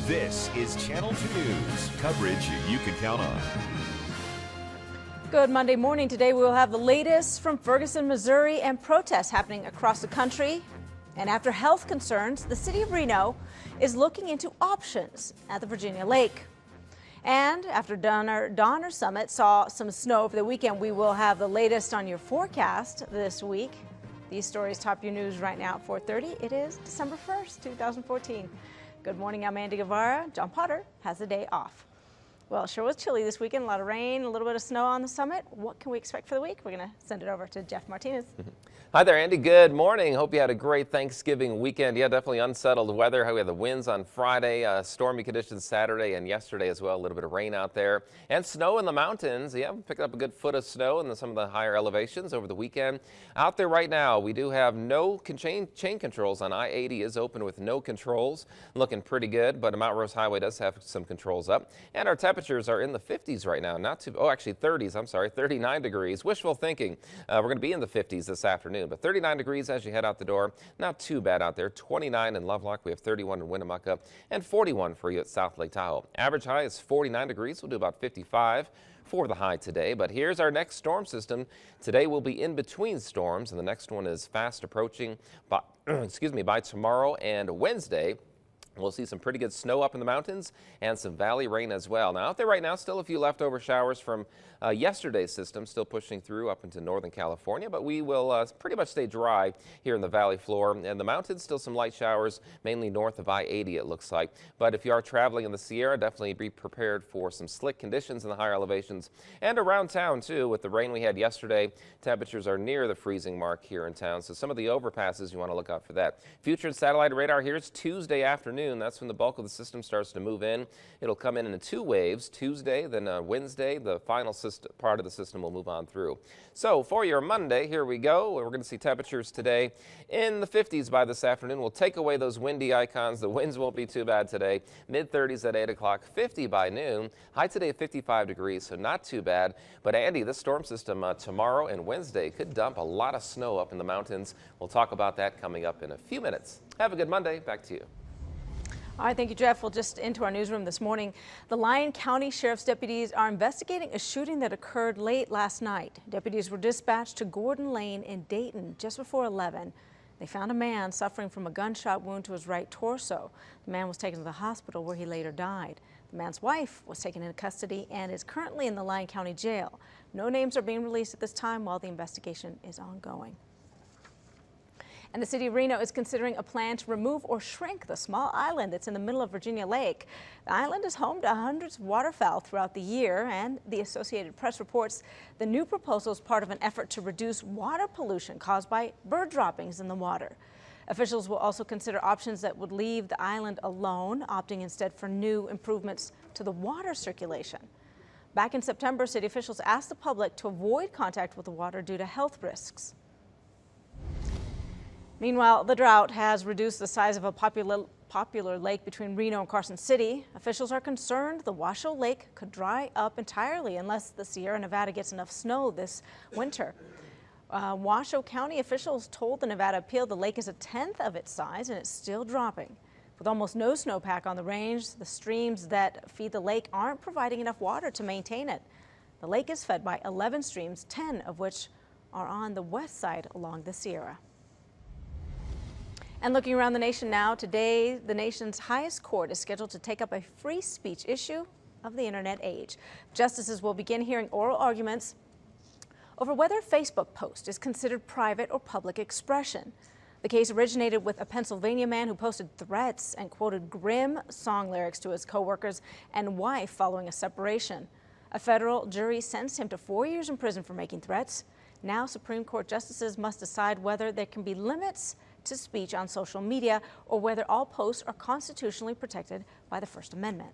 This is Channel 2 News, coverage you can count on. Good Monday morning. Today we will have the latest from Ferguson, Missouri, and protests happening across the country. And after health concerns, the city of Reno is looking into options at the Virginia Lake. And after Donner Summit saw some snow over the weekend, we will have the latest on your forecast this week. These stories top your news right now at 4:30. It is December 1st, 2014. Good morning, I'm Andy Guevara. John Potter has the day off. Well, it sure was chilly this weekend. A lot of rain, a little bit of snow on the summit. What can we expect for the week? We're going to send it over to Jeff Martinez. Hi there, Andy. Good morning. Hope you had a great Thanksgiving weekend. Yeah, definitely unsettled weather. We had the winds on Friday, stormy conditions Saturday and yesterday as well. A little bit of rain out there and snow in the mountains. Yeah, we picked up a good foot of snow in some of the higher elevations over the weekend. Out there right now, we do have no chain controls on I-80 is open with no controls. Looking pretty good, but Mount Rose Highway does have some controls up. And our temperatures are in the 50s right now. Actually 30s, I'm sorry, 39 degrees. Wishful thinking. We're going to be in the 50s this afternoon. But 39 degrees as you head out the door. Not too bad out there. 29 in Lovelock. We have 31 in Winnemucca and 41 for you at South Lake Tahoe. Average high is 49 degrees. We'll do about 55 for the high today. But here's our next storm system. Today we'll be in between storms, and the next one is fast approaching by, by tomorrow and Wednesday. We'll see some pretty good snow up in the mountains and some valley rain as well. Now out there right now, still a few leftover showers from yesterday's system still pushing through up into Northern California, but we will pretty much stay dry here in the valley floor. And the mountains, still some light showers, mainly north of I-80 it looks like. But if you are traveling in the Sierra, definitely be prepared for some slick conditions in the higher elevations and around town too. With the rain we had yesterday, temperatures are near the freezing mark here in town. So some of the overpasses, you want to look out for that. Future and satellite radar, here's Tuesday afternoon. That's when the bulk of the system starts to move in. It'll come in two waves, Tuesday, then Wednesday. The final part of the system will move on through. So for your Monday, here we go. We're going to see temperatures today in the 50s by this afternoon. We'll take away those windy icons. The winds won't be too bad today. Mid-30s at 8 o'clock, 50 by noon. High today at 55 degrees, so not too bad. But Andy, this storm system tomorrow and Wednesday could dump a lot of snow up in the mountains. We'll talk about that coming up in a few minutes. Have a good Monday. Back to you. All right, thank you, Jeff. Well, just into our newsroom this morning, the Lyon County Sheriff's deputies are investigating a shooting that occurred late last night. Deputies were dispatched to Gordon Lane in Dayton just before 11. They found a man suffering from a gunshot wound to his right torso. The man was taken to the hospital where he later died. The man's wife was taken into custody and is currently in the Lyon County Jail. No names are being released at this time while the investigation is ongoing. And the city of Reno is considering a plan to remove or shrink the small island that's in the middle of Virginia Lake. The island is home to hundreds of waterfowl throughout the year, and the Associated Press reports the new proposal is part of an effort to reduce water pollution caused by bird droppings in the water. Officials will also consider options that would leave the island alone, opting instead for new improvements to the water circulation. Back in September, city officials asked the public to avoid contact with the water due to health risks. Meanwhile, the drought has reduced the size of a popular lake between Reno and Carson City. Officials are concerned the Washoe Lake could dry up entirely unless the Sierra Nevada gets enough snow this winter. Washoe County officials told the Nevada Appeal the lake is a tenth of its size and it's still dropping. With almost no snowpack on the range, the streams that feed the lake aren't providing enough water to maintain it. The lake is fed by 11 streams, 10 of which are on the west side along the Sierra. And looking around the nation now, today the nation's highest court is scheduled to take up a free speech issue of the internet age. Justices will begin hearing oral arguments over whether a Facebook post is considered private or public expression. The case originated with a Pennsylvania man who posted threats and quoted grim song lyrics to his coworkers and wife following a separation. A federal jury sentenced him to 4 years in prison for making threats. Now Supreme Court justices must decide whether there can be limits to speech on social media or whether all posts are constitutionally protected by the First Amendment.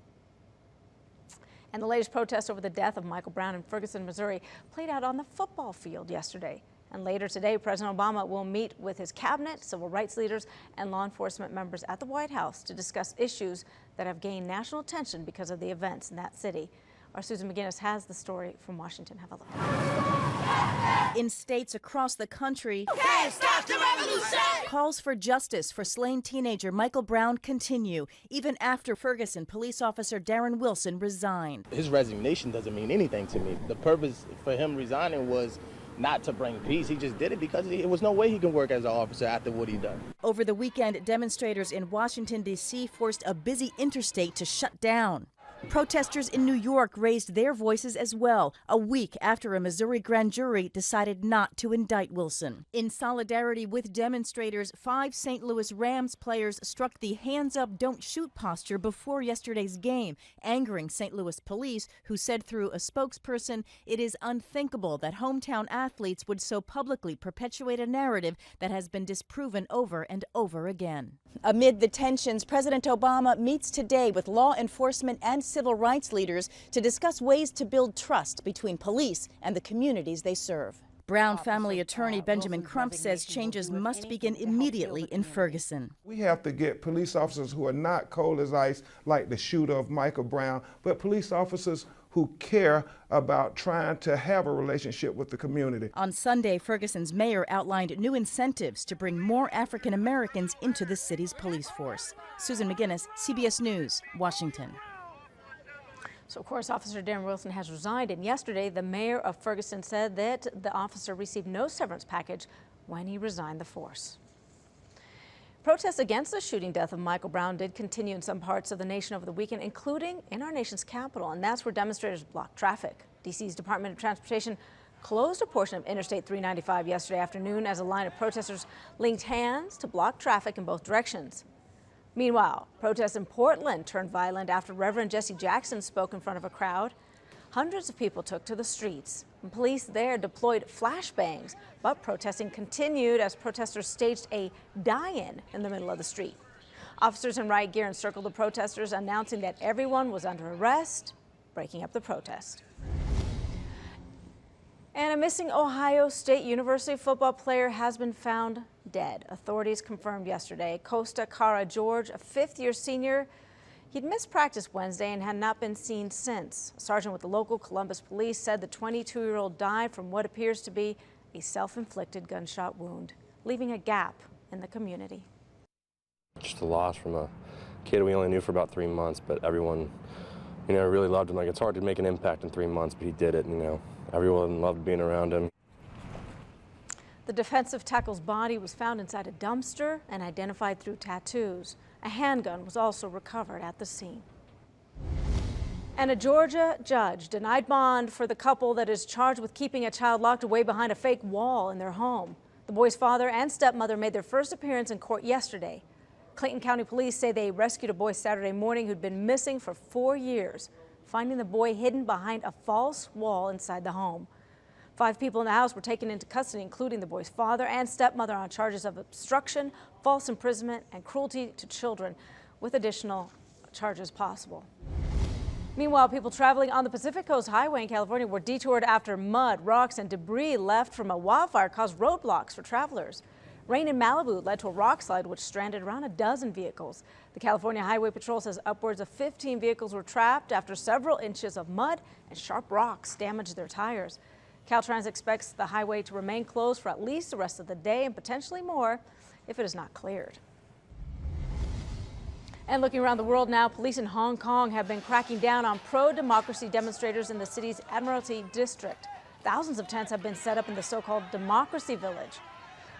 And the latest protest over the death of Michael Brown in Ferguson, Missouri played out on the football field yesterday. And later today, President Obama will meet with his cabinet, civil rights leaders, and law enforcement members at the White House to discuss issues that have gained national attention because of the events in that city. Our Susan McGinnis has the story from Washington. Have a look. In states across the country, Can't stop the revolution! calls for justice for slain teenager Michael Brown continue, even after Ferguson police officer Darren Wilson resigned. His resignation doesn't mean anything to me. The purpose for him resigning was not to bring peace. He just did it because there was no way he can work as an officer after what he done. Over the weekend, demonstrators in Washington, D.C. forced a busy interstate to shut down. Protesters in New York raised their voices as well, a week after a Missouri grand jury decided not to indict Wilson. In solidarity with demonstrators, 5 St. Louis Rams players struck the hands-up, don't shoot posture before yesterday's game, angering St. Louis police, who said through a spokesperson, it is unthinkable that hometown athletes would so publicly perpetuate a narrative that has been disproven over and over again. Amid the tensions, President Obama meets today with law enforcement and civil rights leaders to discuss ways to build trust between police and the communities they serve. Brown family attorney Benjamin Crump says changes must begin immediately in Ferguson. We have to get police officers who are not cold as ice, like the shooter of Michael Brown, but police officers who care about trying to have a relationship with the community. On Sunday, Ferguson's mayor outlined new incentives to bring more African Americans into the city's police force. Susan McGinnis, CBS News, Washington. So, of course, Officer Darren Wilson has resigned, and yesterday the mayor of Ferguson said that the officer received no severance package when he resigned the force. Protests against the shooting death of Michael Brown did continue in some parts of the nation over the weekend, including in our nation's capital, and that's where demonstrators blocked traffic. D.C.'s Department of Transportation closed a portion of Interstate 395 yesterday afternoon as a line of protesters linked hands to block traffic in both directions. Meanwhile, protests in Portland turned violent after Reverend Jesse Jackson spoke in front of a crowd. Hundreds of people took to the streets, and police there deployed flashbangs, but protesting continued as protesters staged a die-in in the middle of the street. Officers in riot gear encircled the protesters, announcing that everyone was under arrest, breaking up the protest. And a missing Ohio State University football player has been found dead. Authorities confirmed yesterday. Costa Cara George, a fifth-year senior, he'd missed practice Wednesday and had not been seen since. A sergeant with the local Columbus police said the 22-year-old died from what appears to be a self-inflicted gunshot wound, leaving a gap in the community. Just a loss from a kid we only knew for about 3 months, but everyone, really loved him. Like, it's hard to make an impact in 3 months, but he did it, Everyone loved being around him. The defensive tackle's body was found inside a dumpster and identified through tattoos. A handgun was also recovered at the scene. And a Georgia judge denied bond for the couple that is charged with keeping a child locked away behind a fake wall in their home. The boy's father and stepmother made their first appearance in court yesterday. Clayton County Police say they rescued a boy Saturday morning who'd been missing for 4 years, finding the boy hidden behind a false wall inside the home. 5 people in the house were taken into custody, including the boy's father and stepmother, on charges of obstruction, false imprisonment, and cruelty to children, with additional charges possible. Meanwhile, people traveling on the Pacific Coast Highway in California were detoured after mud, rocks, and debris left from a wildfire caused roadblocks for travelers. Rain in Malibu led to a rock slide which stranded around a dozen vehicles. The California Highway Patrol says upwards of 15 vehicles were trapped after several inches of mud and sharp rocks damaged their tires. Caltrans expects the highway to remain closed for at least the rest of the day and potentially more if it is not cleared. And looking around the world now, police in Hong Kong have been cracking down on pro-democracy demonstrators in the city's Admiralty district. Thousands of tents have been set up in the so-called Democracy Village.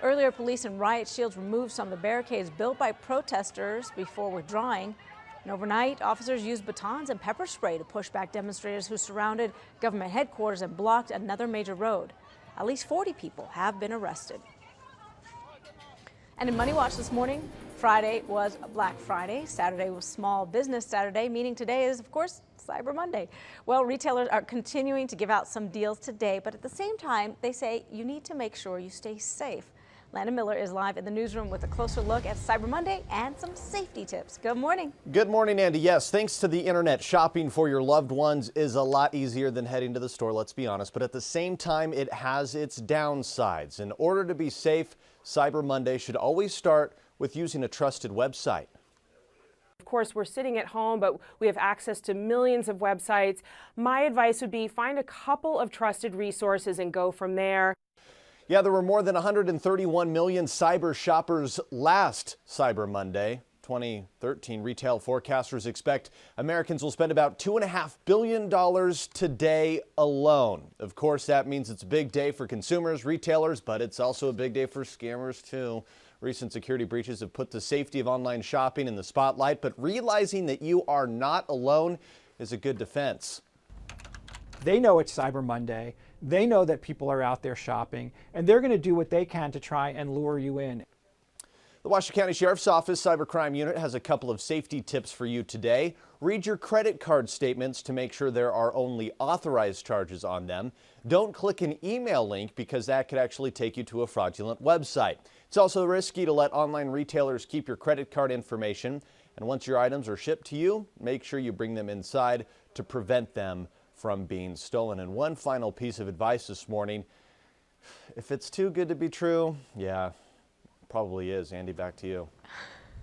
Earlier, police and riot shields removed some of the barricades built by protesters before withdrawing. And overnight, officers used batons and pepper spray to push back demonstrators who surrounded government headquarters and blocked another major road. At least 40 people have been arrested. And in Money Watch this morning, Friday was Black Friday. Saturday was Small Business Saturday, meaning today is, of course, Cyber Monday. Well, retailers are continuing to give out some deals today, but at the same time, they say you need to make sure you stay safe. Landon Miller is live in the newsroom with a closer look at Cyber Monday and some safety tips. Good morning. Good morning, Andy. Yes, thanks to the internet, shopping for your loved ones is a lot easier than heading to the store, let's be honest. But at the same time, it has its downsides. In order to be safe, Cyber Monday should always start with using a trusted website. course, we're sitting at home, but we have access to millions of websites. My advice would be find a couple of trusted resources and go from there. Yeah, there were more than 131 million cyber shoppers last Cyber Monday. 2013 retail forecasters expect Americans will spend about $2.5 billion today alone. Of course, that means it's a big day for consumers, retailers, but it's also a big day for scammers too. Recent security breaches have put the safety of online shopping in the spotlight, but realizing that you are not alone is a good defense. They know it's Cyber Monday. They know that people are out there shopping, and they're going to do what they can to try and lure you in. The Washington County Sheriff's Office Cybercrime Unit has a couple of safety tips for you today. Read your credit card statements to make sure there are only authorized charges on them. Don't click an email link because that could actually take you to a fraudulent website. It's also risky to let online retailers keep your credit card information. And once your items are shipped to you, make sure you bring them inside to prevent them from being stolen. And one final piece of advice this morning, if it's too good to be true, yeah, probably is. Andy, back to you.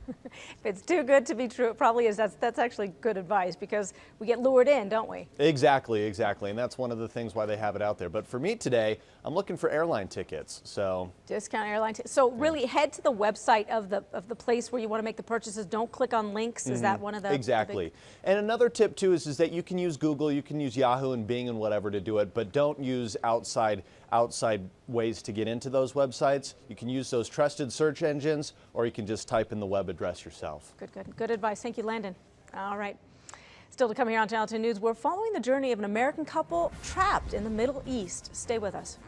If it's too good to be true, it probably is. That's actually good advice because we get lured in, don't we? Exactly. And that's one of the things why they have it out there. But for me today, I'm looking for airline tickets. So discount airline tickets. So really head to the website of the place where you want to make the purchases. Don't click on links. Is that one of the Exactly. And another tip too is that you can use Google, you can use Yahoo and Bing and whatever to do it, but don't use outside ways to get into those websites. You can use those trusted search engines, or you can just type in the web address yourself. Good advice. Thank you, Landon. All right. Still to come here on Channel 10 News, we're following the journey of an American couple trapped in the Middle East. Stay with us.